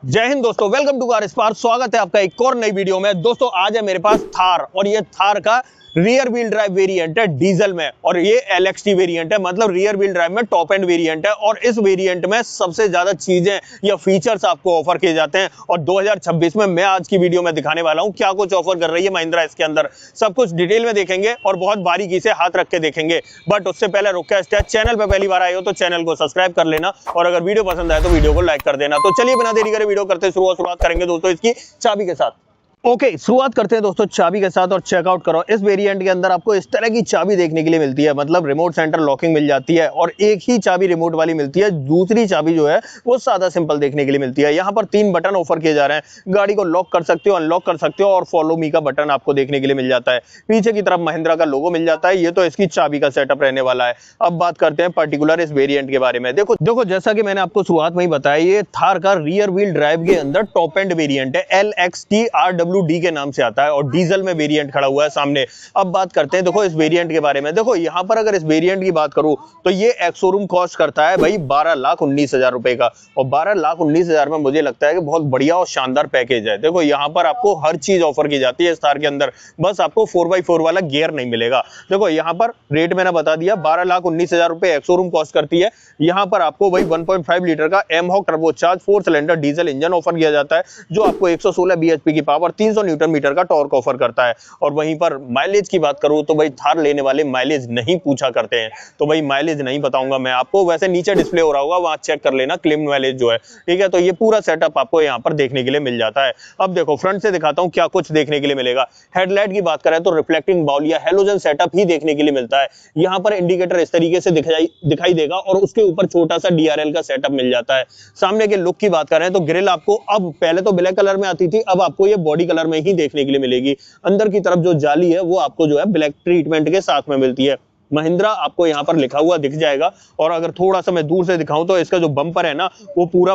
जय हिंद दोस्तों, welcome to car spark. स्वागत है आपका एक और नई वीडियो में। दोस्तों आज है मेरे पास थार और ये थार का रियर व्हील ड्राइव वेरिएंट है डीजल में, और ये LXT वेरिएंट है, मतलब रियर व्हील ड्राइव में टॉप एंड वेरिएंट है। और इस वेरिएंट में सबसे ज्यादा चीजें या फीचर्स आपको ऑफर किए जाते हैं। और 2026 में मैं आज की वीडियो में दिखाने वाला हूं क्या कुछ ऑफर कर रही है महिंद्रा इसके अंदर। सब कुछ डिटेल में देखेंगे और बहुत बारीकी से हाथ रख के देखेंगे। बट उससे पहले रिक्वेस्ट है, चैनल पर पहली बार आए हो तो चैनल को सब्सक्राइब कर लेना, और अगर वीडियो पसंद आए तो वीडियो को लाइक कर देना। तो चलिए बिना देरी करे वीडियो करते शुरुआत करेंगे दोस्तों इसकी चाबी के साथ। ओके, शुरुआत करते हैं दोस्तों चाबी के साथ। और चेकआउट करो, इस वेरिएंट के अंदर आपको इस तरह की चाबी देखने के लिए मिलती है, मतलब रिमोट सेंटर लॉकिंग मिल जाती है, और एक ही चाबी रिमोट वाली मिलती है। दूसरी चाबी जो है वो सादा सिंपल देखने के लिए मिलती है। यहाँ पर 3 बटन ऑफर किए जा रहे हैं। गाड़ी को लॉक कर सकते हो, अनलॉक कर सकते हो, और फॉलो मी का बटन आपको देखने के लिए मिल जाता है। पीछे की तरफ महिंद्रा का लोगो मिल जाता है। ये तो इसकी चाबी का सेटअप रहने वाला है। अब बात करते हैं पर्टिकुलर इस वेरिएंट के बारे में। देखो जैसा कि मैंने आपको शुरुआत में ही बताया, ये थार का रियर व्हील ड्राइव के अंदर टॉप एंड वेरिएंट है। LXT RWD के नाम से आता है, और डीजल में वेरिएंट खड़ा हुआ है सामने। अब बात करते हैं देखो इस वेरिएंट के बारे में। देखो यहाँ पर अगर इस वेरिएंट की बात करूं तो ये एक्स शोरूम कॉस्ट करता है भाई 12,19,000 रुपए का, और 12,19,000 में मुझे लगता है कि बहुत बढ़िया और शानदार पैकेज है। देखो यहाँ पर आपको हर चीज ऑफर की जाती है इस थार के अंदर, बस आपको 4x4 वाला गियर नहीं मिलेगा। देखो यहाँ पर रेट मैंने बता दिया, 12,19,000 रुपए एक्स शोरूम कॉस्ट करती है। यहाँ पर आपको भाई 1.5 लीटर का mHawk turbocharge 4 cylinder diesel engine offer किया जाता है, जो आपको 116 bhp की पावर 300 न्यूटन मीटर का टॉर्क ऑफर करता है। और वहीं पर माइलेज की बात करूं तो भाई थार लेने वाले माइलेज नहीं पूछा करते हैं, तो भाई माइलेज नहीं बताऊंगा मैं आपको। वैसे नीचे डिस्प्ले हो रहा होगा, वहां चेक कर लेना क्लेम माइलेज जो है, ठीक है। तो ये पूरा सेटअप आपको यहाँ पर देखने के लिए मिल जाता है। अब देखो फ्रंट से दिखाता हूँ क्या कुछ देखने के लिए मिलेगा। हेडलाइट की बात करें तो रिफ्लेक्टिंग बाउल या हेलोजन सेटअप ही देखने के लिए मिलता है। यहाँ पर इंडिकेटर इस तरीके से दिखाई देगा, और उसके ऊपर छोटा सा DRL का सेटअप मिल जाता है। सामने के लुक की बात करें तो ग्रिल आपको अब, पहले तो ब्लैक कलर में आती थी, अब आपको ये बॉडी कलर में ही देखने के लिए मिलेगी। अंदर की तरफ जो जाली है वो आपको जो है ब्लैक ट्रीटमेंट के साथ में मिलती है। महिंद्रा आपको यहाँ पर लिखा हुआ दिख जाएगा। और अगर थोड़ा सा मैं दूर से दिखाऊं तो इसका जो बम्पर है ना, वो पूरा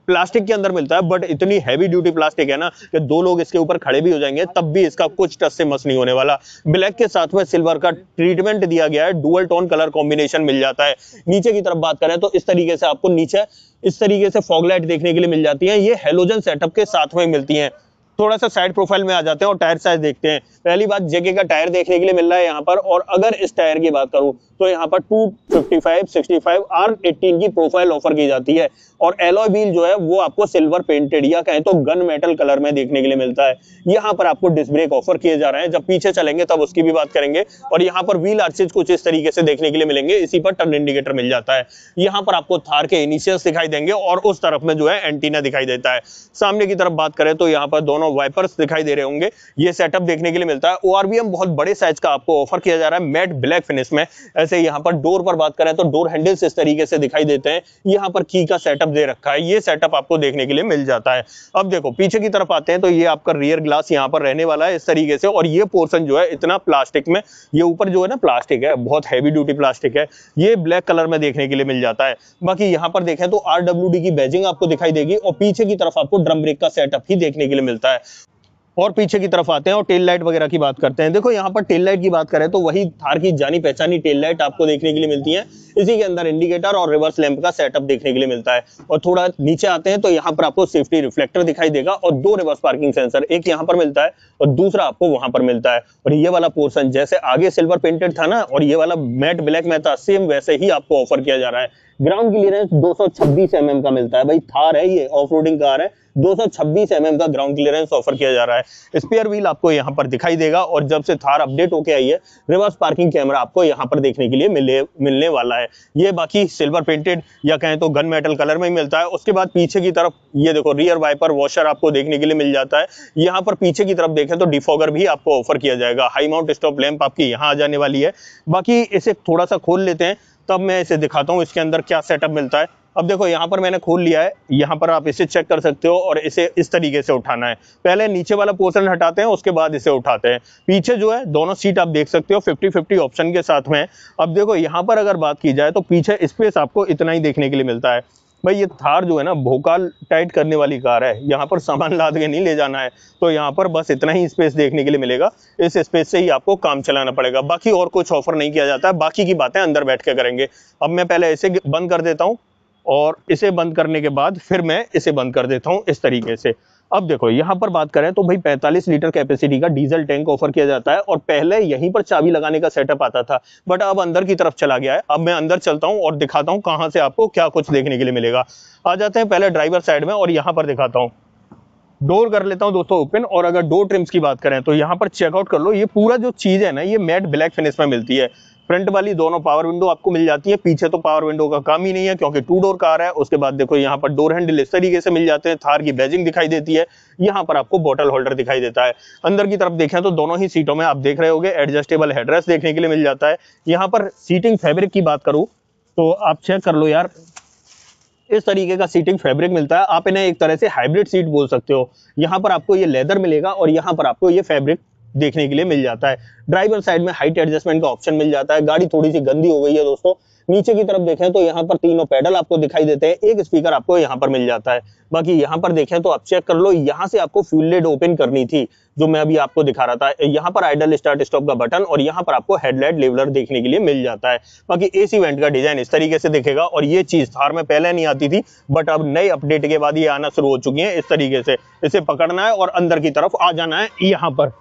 प्लास्टिक के अंदर मिलता है, बट इतनी हैवी ड्यूटी प्लास्टिक है ना कि 2 लोग इसके ऊपर खड़े भी हो जाएंगे तब भी इसका कुछ टच से मस नहीं होने वाला। ब्लैक के साथ में सिल्वर का ट्रीटमेंट दिया गया है, डुअल टोन कलर कॉम्बिनेशन मिल जाता है। नीचे की तरफ बात करें तो इस तरीके से आपको नीचे इस तरीके से फॉग लाइट देखने के लिए मिल जाती है। ये हेलोजन सेटअप के साथ में मिलती है। थोड़ा सा साइड प्रोफाइल में आ जाते हैं और टायर साइज देखते हैं। पहली बात, जेके का टायर देखने के लिए मिल रहा है यहाँ पर। और अगर इस टायर की बात करूं तो यहाँ पर 255 65 R18 की प्रोफाइल ऑफर की जाती है। और एलॉय व्हील जो है वो आपको सिल्वर पेंटेड या कहें तो गन मेटल कलर में देखने के लिए मिलता है। यहाँ पर आपको डिस्क ब्रेक ऑफर किए जा रहे हैं, जब पीछे चलेंगे तब उसकी भी बात करेंगे। और यहाँ पर व्हील आर्चेज कुछ इस तरीके से देखने के लिए मिलेंगे। इसी पर टर्न इंडिकेटर मिल जाता है। यहाँ पर आपको थार के इनिशियल्स दिखाई देंगे, और उस तरफ में जो है एंटीना दिखाई देता है। सामने की तरफ बात करें तो यहाँ पर दोनों वाइपर्स दिखाई दे रहे होंगे। ये सेटअप देखने के लिए मिलता है। ORVM बहुत बड़े साइज का आपको ऑफर किया जा रहा है मैट ब्लैक फिनिश में। ऐसे यहाँ पर डोर पर बात करें तो डोर हैंडल्स इस तरीके से दिखाई देते हैं। यहाँ पर की का सेटअप दे रखा है, ये सेटअप आपको देखने के लिए मिल जाता है। अब देखो पीछे की तरफ आते हैं तो ये आपका रियर ग्लास यहाँ पर रहने वाला है इस तरीके से। और ये पोर्शन जो है इतना प्लास्टिक में, ये ऊपर जो है ना प्लास्टिक है, बहुत हैवी ड्यूटी प्लास्टिक है, ये ब्लैक कलर में देखने के लिए मिल जाता है। बाकी यहाँ पर देखें तो RWD की बैजिंग आपको दिखाई देगी, और पीछे की तरफ आपको ड्रम ब्रेक का सेटअप ही देखने के लिए मिलता है। और पीछे की तरफ आते हैं और टेल लाइट वगैरह की बात करते हैं। देखो यहाँ पर टेल लाइट की बात करें तो वही थार की जानी पहचानी टेल लाइट आपको देखने के लिए मिलती है। इसी के अंदर इंडिकेटर और रिवर्स लैंप का सेटअप देखने के लिए मिलता है। और थोड़ा नीचे आते हैं तो यहाँ पर आपको सेफ्टी रिफ्लेक्टर दिखाई देगा, और 2 रिवर्स पार्किंग सेंसर, एक यहाँ पर मिलता है और दूसरा आपको वहां पर मिलता है। और ये वाला पोर्शन जैसे आगे सिल्वर पेंटेड था ना, और ये वाला मैट ब्लैक में था, सेम वैसे ही आपको ऑफर किया जा रहा है। ग्राउंड क्लियरेंस 226 mm का मिलता है। भाई थार है, ये ऑफ रोडिंग कार है, 226 mm का ग्राउंड क्लियरेंस ऑफर किया जा रहा है। स्पेयर व्हील आपको यहाँ पर दिखाई देगा, और जब से थार अपडेट होके आई है रिवर्स पार्किंग कैमरा आपको यहाँ पर देखने के लिए मिलने वाला है। ये बाकी सिल्वर पेंटेड या कहें तो गन मेटल कलर में ही मिलता है। उसके बाद पीछे की तरफ ये देखो रियर वाइपर वॉशर आपको देखने के लिए मिल जाता है। यहाँ पर पीछे की तरफ देखें तो डिफॉगर भी आपको ऑफर किया जाएगा। हाई माउंट स्टॉप लैंप आपकी यहाँ आ जाने वाली है। बाकी इसे थोड़ा सा खोल लेते हैं, तब मैं इसे दिखाता हूँ इसके अंदर क्या सेटअप मिलता है। अब देखो यहाँ पर मैंने खोल लिया है, यहाँ पर आप इसे चेक कर सकते हो, और इसे इस तरीके से उठाना है। पहले नीचे वाला पोर्शन हटाते हैं, उसके बाद इसे उठाते हैं। पीछे जो है दोनों सीट आप देख सकते हो 50-50 ऑप्शन के साथ में। अब देखो यहाँ पर अगर बात की जाए तो पीछे स्पेस आपको इतना ही देखने के लिए मिलता है। भाई ये थार जो है ना भोकाल टाइट करने वाली कार है, यहाँ पर सामान लाद के नहीं ले जाना है, तो यहाँ पर बस इतना ही स्पेस देखने के लिए मिलेगा। इस स्पेस से ही आपको काम चलाना पड़ेगा, बाकी और कुछ ऑफर नहीं किया जाता है। बाकी की बातें अंदर बैठ के करेंगे। अब मैं पहले इसे बंद कर देता हूँ। और इसे बंद करने के बाद फिर मैं इसे बंद कर देता हूं इस तरीके से। अब देखो यहाँ पर बात करें तो भाई 45 लीटर कैपेसिटी का डीजल टैंक ऑफर किया जाता है, और पहले यहीं पर चाबी लगाने का सेटअप आता था, बट अब अंदर की तरफ चला गया है। अब मैं अंदर चलता हूं और दिखाता हूं कहां से आपको क्या कुछ देखने के लिए मिलेगा। आ जाते हैं पहले ड्राइवर साइड में और यहाँ पर दिखाता हूँ। डोर कर लेता हूं दोस्तों ओपन, और अगर डोर ट्रिम्स की बात करें तो यहाँ पर चेकआउट कर लो। ये पूरा जो चीज है ना, ये मैट ब्लैक फिनिश में मिलती है। फ्रंट वाली दोनों पावर विंडो आपको मिल जाती है, पीछे तो पावर विंडो का काम ही नहीं है क्योंकि 2 डोर कार है। उसके बाद देखो यहाँ पर डोर हैंडल इस तरीके से मिल जाते हैं, थार की बैजिंग दिखाई देती है। यहाँ पर आपको बोतल होल्डर दिखाई देता है। अंदर की तरफ देखें तो दोनों ही सीटों में आप देख रहे होंगे एडजस्टेबल हेडरेस्ट देखने के लिए मिल जाता है। यहाँ पर सीटिंग फैब्रिक की बात करूँ तो आप चेक कर लो यार, इस तरीके का सीटिंग फैब्रिक मिलता है। आप इन्हें एक तरह से हाइब्रिड सीट बोल सकते हो। यहाँ पर आपको ये लेदर मिलेगा और यहाँ पर आपको ये फैब्रिक देखने के लिए मिल जाता है। ड्राइवर साइड में हाइट एडजस्टमेंट का ऑप्शन मिल जाता है। गाड़ी थोड़ी सी गंदी हो गई है दोस्तों। नीचे की तरफ देखें तो यहाँ पर तीनों पैडल आपको दिखाई देते हैं, एक स्पीकर आपको यहाँ पर मिल जाता है। बाकी यहाँ पर देखें तो आप चेक कर लो, यहाँ से आपको फ्यूल लिड ओपन करनी थी जो मैं अभी आपको दिखा रहा था। यहाँ पर आइडल स्टार्ट स्टॉप का बटन और यहाँ पर आपको हेडलाइट लेवलर देखने के लिए मिल जाता है। बाकी एसी वेंट का डिजाइन इस तरीके से दिखेगा, और ये चीज थार में पहले नहीं आती थी, बट अब नई अपडेट के बाद ये आना शुरू हो चुकी है। इस तरीके से इसे पकड़ना है और अंदर की तरफ आ जाना है यहाँ पर।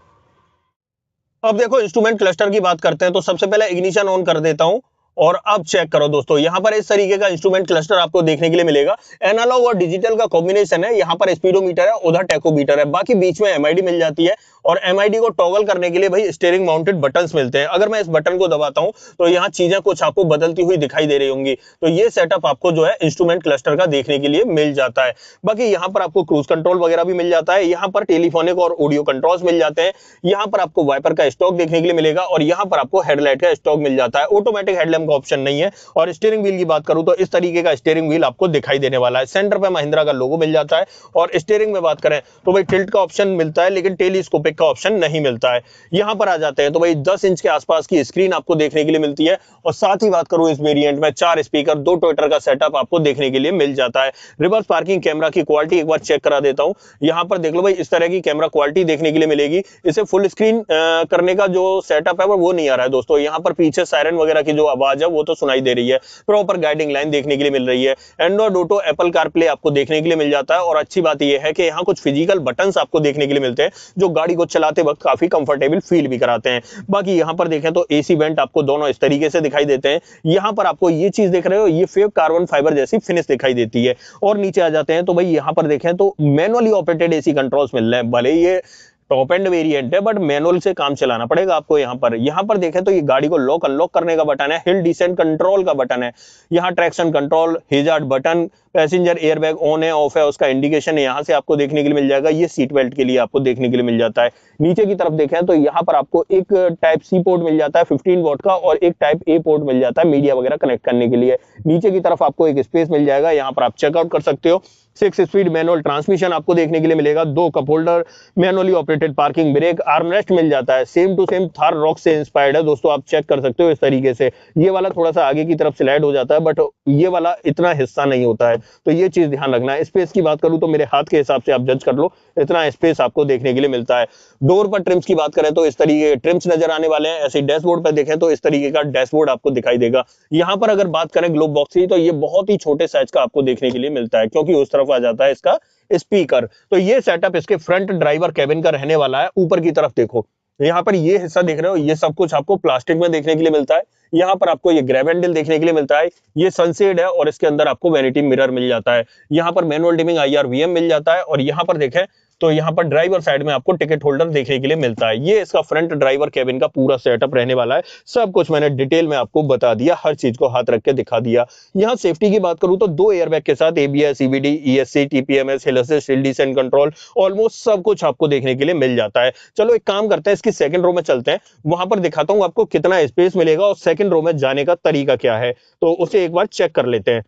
अब देखो इंस्ट्रूमेंट क्लस्टर की बात करते हैं तो सबसे पहले इग्निशन ऑन कर देता हूं, और अब चेक करो दोस्तों, यहाँ पर इस तरीके का इंस्ट्रूमेंट क्लस्टर आपको देखने के लिए मिलेगा। एनालॉग और डिजिटल का कॉम्बिनेशन है। यहाँ पर स्पीडोमीटर है, उधर टैकोमीटर है। बाकी बीच में एमआईडी मिल जाती है, और एमआईडी को टॉगल करने के लिए भाई स्टीयरिंग माउंटेड बटन्स मिलते हैं। अगर मैं इस बटन को दबाता हूं तो यहाँ चीजें कुछ आपको बदलती हुई दिखाई दे रही होंगी। तो ये सेटअप आपको जो है इंस्ट्रूमेंट क्लस्टर का देखने के लिए मिल जाता है। बाकी यहाँ पर आपको क्रूज कंट्रोल वगैरह भी मिल जाता है। यहाँ पर टेलीफोनिक और ऑडियो कंट्रोल्स मिल जाते हैं। यहाँ पर आपको वाइपर का स्टॉक देखने के लिए मिलेगा, और यहाँ पर आपको हेडलाइट का स्टॉक मिल जाता है। ऑटोमेटिक हेडलैम्प का ऑप्शन नहीं है। और स्टीयरिंग व्हील की बात करूं तो इस तरीके का स्टीयरिंग व्हील आपको दिखाई देने वाला है। सेंटर पे महिंद्रा का लोगो मिल जाता है। और स्टीयरिंग में बात करें तो भाई टिल्ट का ऑप्शन मिलता है, लेकिन टेलीस्कोपिक का ऑप्शन नहीं मिलता है। यहां पर आ जाते हैं तो भाई 10 इंच के आसपास की स्क्रीन आपको देखने के लिए मिलती है। और साथ ही बात करूं इस वेरिएंट में 4 स्पीकर, 2 ट्विटर का सेटअप आपको देखने के लिए मिल जाता है। रिवर्स पार्किंग कैमरा की क्वालिटी एक बार चेक करा देता हूं। यहां पर देख लो भाई, इस तरह की कैमरा क्वालिटी देखने के लिए मिलेगी। इसे फुल स्क्रीन करने का जो सेटअप है वो नहीं आ रहा है दोस्तों। यहाँ पर पीछे सायरन वगैरह की जो आवाज है वो तो सुनाई दे रही है। प्रॉपर गाइडिंग लाइन देखने के लिए मिल रही है। एंड्रॉइड ऑटो, एप्पल कारप्ले आपको देखने के लिए मिल जाता है। और अच्छी बात यह है कि यहाँ कुछ फिजिकल बटन्स आपको देखने के लिए मिलते हैं जो गाड़ी को चलाते वक्त काफी कंफर्टेबल फील भी कराते हैं। बाकी यहाँ पर देखें तो एसी वेंट आपको दोनों इस तरीके से दिखाई देते हैं। यहाँ पर आपको ये चीज देख रहे हो, ये फेक कार्बन फाइबर जैसी फिनिश दिखाई देती है। और नीचे आ जाते हैं तो भाई यहाँ पर देखें तो मैनुअली ऑपरेटेड एसी कंट्रोल्स मिल रहे हैं। भले ये टॉप एंड वेरिएंट है, बट मैनुअल से काम चलाना पड़ेगा आपको। यहाँ पर देखें तो ये गाड़ी को लॉक अनलॉक करने का बटन है। हिल डिसेंट कंट्रोल का बटन है। यहाँ traction control, हिजार्ड button, passenger airbag on है ऑफ है उसका इंडिकेशन है, यहाँ से आपको देखने के लिए मिल जाएगा। ये सीट बेल्ट के लिए आपको देखने के लिए मिल जाता है। नीचे की तरफ देखें तो यहाँ पर आपको एक टाइप सी पोर्ट मिल जाता है 15 वोल्ट का, और एक टाइप ए पोर्ट मिल जाता है मीडिया वगैरह कनेक्ट करने के लिए। नीचे की तरफ आपको एक स्पेस मिल जाएगा, यहाँ पर आप चेकआउट कर सकते हो। 6 स्पीड मैनुअल ट्रांसमिशन आपको देखने के लिए मिलेगा। 2 cup holder, manually operated parking brake, armrest मिल जाता है। सेम टू सेम थार रॉक से इंस्पायर्ड है दोस्तों, आप चेक कर सकते हो इस तरीके से। ये वाला थोड़ा सा आगे की तरफ स्लाइड हो जाता है, बट ये वाला इतना हिस्सा नहीं होता है, तो ये चीज ध्यान रखना है। स्पेस की बात करूं तो मेरे हाथ के हिसाब से आप जज कर लो, इतना स्पेस आपको देखने के लिए मिलता है। डोर पर ट्रिम्स की बात करें तो इस तरीके के ट्रिम्स नजर आने वाले हैं। ऐसे डैशबोर्ड पर देखें तो इस तरीके का डैशबोर्ड आपको दिखाई देगा। यहाँ पर अगर बात करें ग्लोब बॉक्स की तो ये बहुत ही छोटे साइज का आपको देखने के लिए मिलता है, क्योंकि उस तरफ आ जाता है इसका स्पीकर। तो ये सेटअप इसके फ्रंट ड्राइवर कैबिन का रहने वाला है। ऊपर की तरफ देखो, यहाँ पर ये हिस्सा देख रहे हो, ये सब कुछ आपको प्लास्टिक में देखने के लिए मिलता है। यहाँ पर आपको ये ग्रैब हैंडल देखने के लिए मिलता है। ये सनसेड है और इसके अंदर आपको वैनिटी मिरर मिल जाता है। यहाँ पर मैनुअल डिमिंग IR VM मिल जाता है। और यहाँ पर देखें तो यहाँ पर ड्राइवर साइड में आपको टिकट होल्डर देखने के लिए मिलता है। ये इसका फ्रंट ड्राइवर कैबिन का पूरा सेटअप रहने वाला है। सब कुछ मैंने डिटेल में आपको बता दिया, हर चीज को हाथ रख के दिखा दिया। यहाँ सेफ्टी की बात करूं तो 2 एयरबैग के साथ ABS, CVD, ESC, TPMS, हिल assist, hill descent control, almost सब कुछ आपको देखने के लिए मिल जाता है। चलो एक काम करते हैं, इसकी सेकंड रो में चलते हैं, वहां पर दिखाता हूं आपको कितना स्पेस मिलेगा और सेकंड रो में जाने का तरीका क्या है, तो उसे एक बार चेक कर लेते हैं।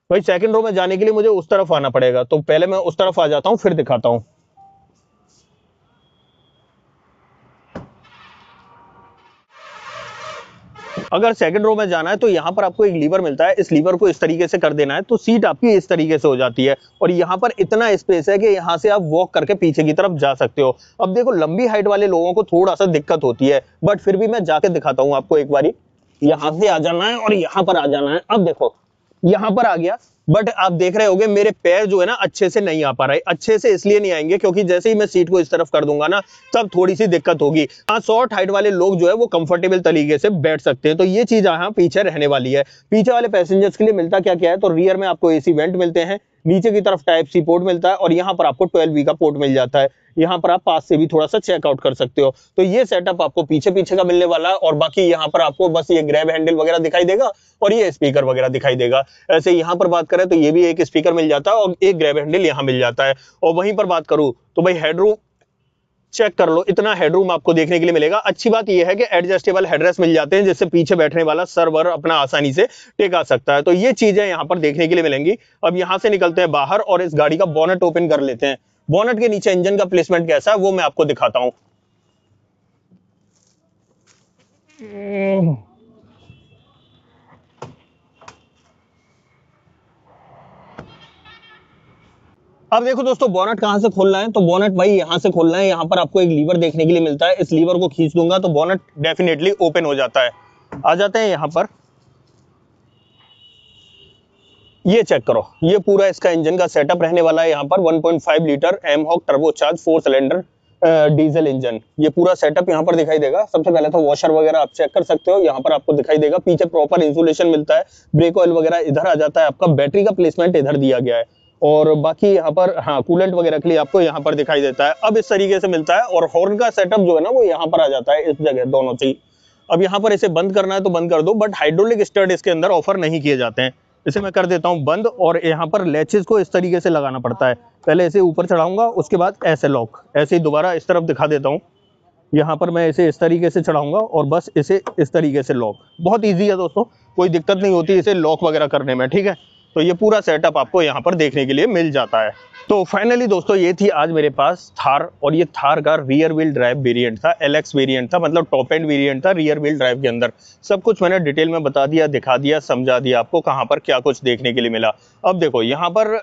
भाई सेकंड रो में जाने के लिए मुझे उस तरफ आना पड़ेगा, तो पहले मैं उस तरफ आ जाता हूं, फिर दिखाता हूं। अगर सेकंड रो में जाना है तो यहाँ पर आपको एक लीवर मिलता है, इस लीवर को इस तरीके से कर देना है तो सीट आपकी इस तरीके से हो जाती है। और यहाँ पर इतना स्पेस है कि यहाँ से आप वॉक करके पीछे की तरफ जा सकते हो। अब देखो लंबी हाइट वाले लोगों को थोड़ा सा दिक्कत होती है, बट फिर भी मैं जाके दिखाता हूँ आपको। एक बारी यहाँ से आ जाना है और यहाँ पर आ जाना है। अब देखो यहाँ पर आ गया। बट आप देख रहे होगे मेरे पैर जो है ना अच्छे से नहीं आ पा रहे। अच्छे से इसलिए नहीं आएंगे क्योंकि जैसे ही मैं सीट को इस तरफ कर दूंगा ना तब थोड़ी सी दिक्कत होगी। हाँ, शॉर्ट हाइट वाले लोग जो है वो कंफर्टेबल तरीके से बैठ सकते हैं। तो ये चीज यहाँ पीछे रहने वाली है। पीछे वाले पैसेंजर्स के लिए मिलता क्या क्या है, तो रियर में आपको एसी वेंट मिलते हैं, नीचे की तरफ टाइप सी पोर्ट मिलता है और यहाँ पर आपको 12V का पोर्ट मिल जाता है। यहाँ पर आप पास से भी थोड़ा सा चेकआउट कर सकते हो। तो ये सेटअप आपको पीछे पीछे का मिलने वाला है और बाकी यहाँ पर आपको बस ये ग्रैब हैंडल वगैरह दिखाई देगा और ये स्पीकर वगैरह दिखाई देगा। ऐसे यहाँ पर बात करें तो ये भी एक स्पीकर मिल जाता है और एक ग्रैब हैंडल यहाँ मिल जाता है। और वहीं पर बात करूं तो भाई हेडरूम चेक कर लो, इतना हेडरूम आपको देखने के लिए मिलेगा। अच्छी बात यह है कि एडजस्टेबल हेडरेस्ट मिल जाते हैं जिससे पीछे बैठने वाला सर्वर अपना आसानी से टेका सकता है। तो ये चीजें यहाँ पर देखने के लिए मिलेंगी। अब यहाँ से निकलते हैं बाहर और इस गाड़ी का बोनट ओपन कर लेते हैं। बोनट के नीचे इंजन का प्लेसमेंट कैसा है वो मैं आपको दिखाता हूं। अब देखो दोस्तों बोनट कहां से खोलना है, तो बोनट भाई यहां से खोलना है। यहां पर आपको एक लीवर देखने के लिए मिलता है, इस लीवर को खींच दूंगा तो बोनट डेफिनेटली ओपन हो जाता है। आ जाते हैं यहां पर, ये चेक करो, ये पूरा इसका इंजन का सेटअप रहने वाला है। यहाँ पर 1.5 litre mHawk turbocharge 4 cylinder diesel engine, ये पूरा सेटअप यहाँ पर दिखाई देगा। सबसे पहले तो वॉशर वगैरह आप चेक कर सकते हो, यहाँ पर आपको दिखाई देगा। पीछे प्रॉपर इंसुलेशन मिलता है, ब्रेक ऑयल वगैरह इधर आ जाता है आपका, बैटरी का प्लेसमेंट इधर दिया गया है और बाकी यहाँ पर हाँ कूलेंट वगैरह के लिए आपको यहाँ पर दिखाई देता है। अब इस तरीके से मिलता है और हॉर्न का सेटअप जो है ना वो यहाँ पर आ जाता है, इस जगह दोनों से। अब यहाँ पर इसे बंद करना है तो बंद कर दो, बट हाइड्रोलिक स्टड इसके अंदर ऑफर नहीं किए जाते हैं। इसे मैं कर देता हूं बंद और यहाँ पर लैचेस को इस तरीके से लगाना पड़ता है। पहले इसे ऊपर चढ़ाऊंगा, उसके बाद ऐसे लॉक, ऐसे ही दोबारा इस तरफ दिखा देता हूं। यहाँ पर मैं इसे इस तरीके से चढ़ाऊंगा और बस इसे इस तरीके से लॉक। बहुत इजी है दोस्तों, कोई दिक्कत नहीं होती इसे लॉक वगैरह करने में, ठीक है। तो ये पूरा सेटअप आपको यहाँ पर देखने के लिए मिल जाता है। तो फाइनली दोस्तों ये थी आज मेरे पास थार, और ये थार का रियर व्हील ड्राइव वेरिएंट था, एलएक्स वेरिएंट था, मतलब टॉप एंड वेरिएंट था रियर व्हील ड्राइव के अंदर। सब कुछ मैंने डिटेल में बता दिया, दिखा दिया, समझा दिया आपको कहाँ पर क्या कुछ देखने के लिए मिला। अब देखो यहाँ पर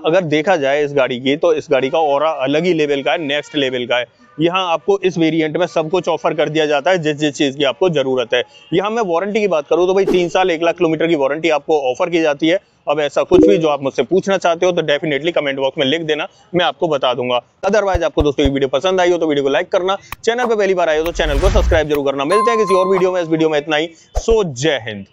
अगर देखा जाए इस गाड़ी की, तो इस गाड़ी का ऑरा अलग ही लेवल का है, नेक्स्ट लेवल का है। यहाँ आपको इस वेरिएंट में सब कुछ ऑफर कर दिया जाता है जिस जिस चीज़ की आपको जरूरत है। यहाँ मैं वारंटी की बात करूँ तो भाई 3 साल 1 लाख किलोमीटर की वारंटी आपको ऑफर की जाती है। अब ऐसा कुछ भी जो आप मुझसे पूछना चाहते हो तो डेफिनेटली कमेंट बॉक्स में लिख देना, मैं आपको बता दूंगा। अदरवाइज आपको दोस्तों ये वीडियो पसंद आई हो तो वीडियो को लाइक करना, चैनल पे पहली बार आए हो तो चैनल को सब्सक्राइब जरूर करना। मिलते हैं किसी और वीडियो में, इस वीडियो में इतना ही। सो जय हिंद।